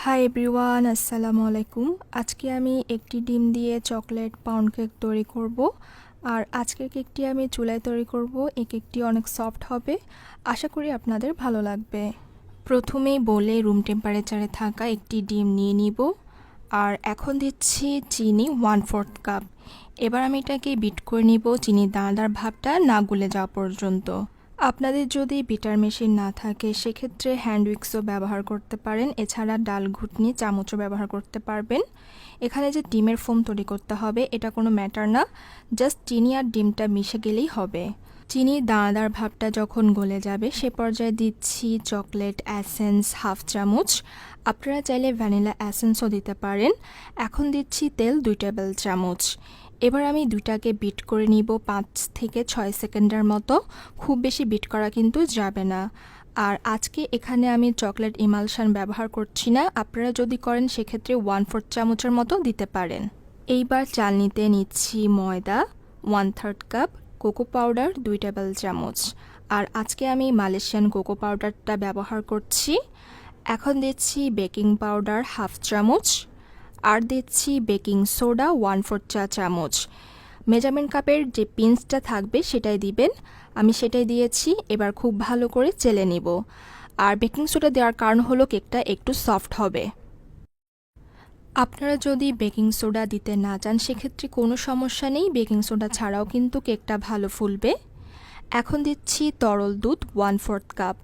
Hi everyone, আসসালামু আলাইকুম। আজকে আমি একটি ডিম দিয়ে চকলেট পাউন্ড কেক তৈরি করব। আর আজকের কেকটি আমি চুলায় তৈরি করব। এই কেকটি অনেক সফট হবে, আশা করি আপনাদের ভালো লাগবে। প্রথমেই বলে রুম টেম্পারেচারে থাকা একটি ডিম নিয়ে নিব। আর এখন দিচ্ছি চিনি 1/4 কাপ। এবার আমি এটাকে বিট করে নিব চিনির দানাদার ভাবটা না গলে যাওয়া পর্যন্ত। আপনাদের যদি বিটার মেশিন না থাকে সেক্ষেত্রে হ্যান্ড উইক্সও ব্যবহার করতে পারেন, এছাড়া ডাল ঘুটনি চামচও ব্যবহার করতে পারবেন। এখানে যে ডিমের ফোম তৈরি করতে হবে এটা কোনো ম্যাটার না, জাস্ট চিনি আর ডিমটা মিশে গেলেই হবে। চিনির দানাদার ভাবটা যখন গলে যাবে সে পর্যায়ে দিচ্ছি চকলেট এসেন্স 1/2 চামচ। আপনারা চাইলে ভ্যানিলা এসেন্সও দিতে পারেন। এখন দিচ্ছি তেল 2 টেবিল চামচ। এবার আমি দুইটাকে বিট করে নিব 5 থেকে 6 সেকেন্ডের মতো। খুব বেশি বিট করা কিন্তু যাবে না। আর আজকে এখানে আমি চকলেট ইমালশন ব্যবহার করছি না, আপনারা যদি করেন সেক্ষেত্রে 1/4 চামচের মতো দিতে পারেন। এইবার চালনিতে নিচ্ছি ময়দা 1/3 কাপ, কোকো পাউডার 2 টেবিল চামচ। আর আজকে আমি মালয়েশিয়ান কোকো পাউডারটা ব্যবহার করছি। এখন দিচ্ছি বেকিং পাউডার 1/2 চামচ। আর দিচ্ছি বেকিং সোডা 1/4 চা চামচ। মেজারমেন্ট কাপের যে পিঞ্চটা থাকবে সেটাই দিবেন, আমি সেটাই দিয়েছি। এবার খুব ভালো করে চেলে নিব। আর বেকিং সোডা দেওয়ার কারণ হলো কেকটা একটু সফট হবে। আপনারা যদি বেকিং সোডা দিতে না চান সেক্ষেত্রে কোনো সমস্যা নেই, বেকিং সোডা ছাড়াও কিন্তু কেকটা ভালো ফুলবে। এখন দিচ্ছি তরল দুধ 1/4 কাপ।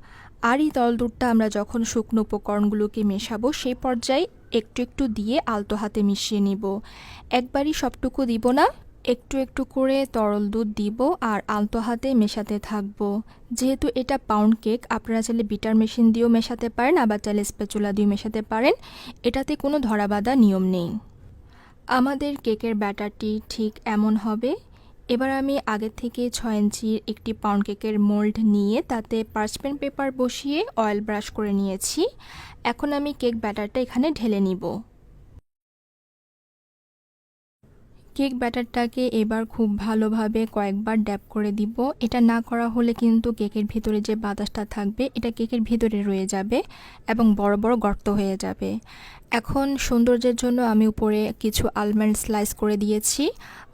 আর এই তরল দুধটা আমরা যখন শুকনো উপকরণগুলোকে মেশাবো সেই পর্যায়ে একটু একটু দিয়ে আলতো হাতে মিশিয়ে নিব। একবারই সবটুকু দিব না, একটু একটু করে তরল দুধ দিব আর আলতো হাতে মেশাতে থাকবো। যেহেতু এটা পাউন্ড কেক, আপনারা চাইলে বিটার মেশিন দিয়েও মেশাতে পারেন, আবার চাইলে স্প্যাচুলা দিয়েও মেশাতে পারেন, এটাতে কোনো ধরাবাঁধা নিয়ম নেই। আমাদের কেকের ব্যাটারটি ঠিক এমন হবে। এবার আমি আগে থেকে 6 ইঞ্চির একটি পাউন্ড কেকের মোল্ড নিয়ে তাতে পার্চমেন্ট পেপার বসিয়ে অয়েল ব্রাশ করে নিয়েছি। এখন আমি কেক ব্যাটারটা এখানে ঢেলে নিব। কেক ব্যাটারটাকে এবার খুব ভালোভাবে কয়েকবার ড্যাপ করে দিব। এটা না করা হলে কিন্তু কেকের ভিতরে যে বাতাসটা থাকবে এটা কেকের ভিতরে রয়ে যাবে এবং বড় বড় গর্ত হয়ে যাবে। এখন সৌন্দর্যের জন্য আমি উপরে কিছু আলমন্ড স্লাইস করে দিয়েছি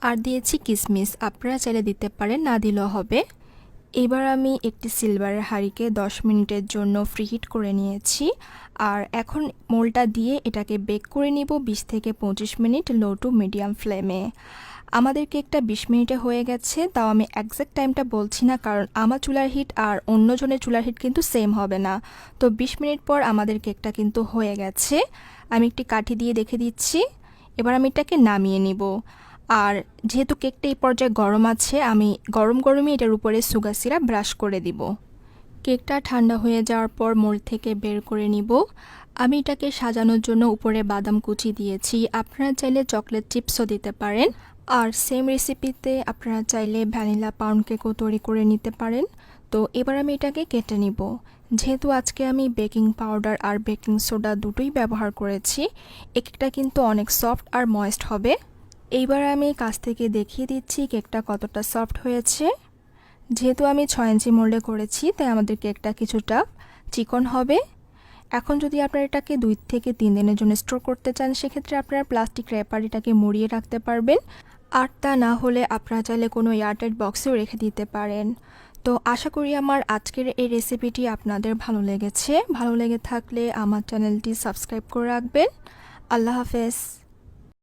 আর দিয়েছি কিশমিশ, আপনারা চাইলে দিতে পারেন, না দিলেও হবে। এবার আমি একটি সিলভারের হাঁড়িকে 10 মিনিটের জন্য ফ্রিহিট করে নিয়েছি। আর এখন মোলটা দিয়ে এটাকে বেক করে নিব 20 থেকে 25 মিনিট লো টু মিডিয়াম ফ্লেমে। আমাদের কেকটা 20 মিনিটে হয়ে গেছে, তাও আমি একজ্যাক্ট টাইমটা বলছি না কারণ আমার চুলার হিট আর অন্যজনের চুলার হিট কিন্তু সেম হবে না। তো 20 মিনিট পর আমাদের কেকটা কিন্তু হয়ে গেছে। আমি একটি কাঠি দিয়ে দেখে দিচ্ছি। এবার আমি এটাকে নামিয়ে নিব। আর যেহেতু কেকটা এই পর্যায়ে গরম আছে, আমি গরমই এটার উপরে সুগার সিরাপ ব্রাশ করে দিব। কেকটা ঠান্ডা হয়ে যাওয়ার পর মোল্ড থেকে বের করে নিব। আমি এটাকে সাজানোর জন্য উপরে বাদাম কুচি দিয়েছি, আপনারা চাইলে চকলেট চিপসও দিতে পারেন। আর সেম রেসিপিতে আপনারা চাইলে ভ্যানিলা পাউন্ড কেকও তৈরি করে নিতে পারেন। তো এবার আমি এটাকে কেটে নিব। যেহেতু আজকে আমি বেকিং পাউডার আর বেকিং সোডা দুটোই ব্যবহার করেছি, এই কেকটা কিন্তু অনেক সফট আর ময়েস্ট হবে। এইবার আমি কাছ থেকে দেখিয়ে দিচ্ছি কেকটা কতটা সফট হয়েছে। যেহেতু আমি 6 ইঞ্চি মোল্ডে করেছি তাই আমাদের কেকটা কিছুটা চিকন হবে। এখন যদি আপনারা এটাকে 2 থেকে 3 দিনের জন্য স্টোর করতে চান সেক্ষেত্রে আপনারা প্লাস্টিক র্যাপার এটাকে মুড়িয়ে রাখতে পারবেন। আর তা না হলে আপনারা চাইলে কোনো এয়ারটাইট বক্সেও রেখে দিতে পারেন। তো আশা করি আমার আজকের এই রেসিপিটি আপনাদের ভালো লেগেছে। ভালো লেগে থাকলে আমার চ্যানেলটি সাবস্ক্রাইব করে রাখবেন। আল্লাহ হাফেজ।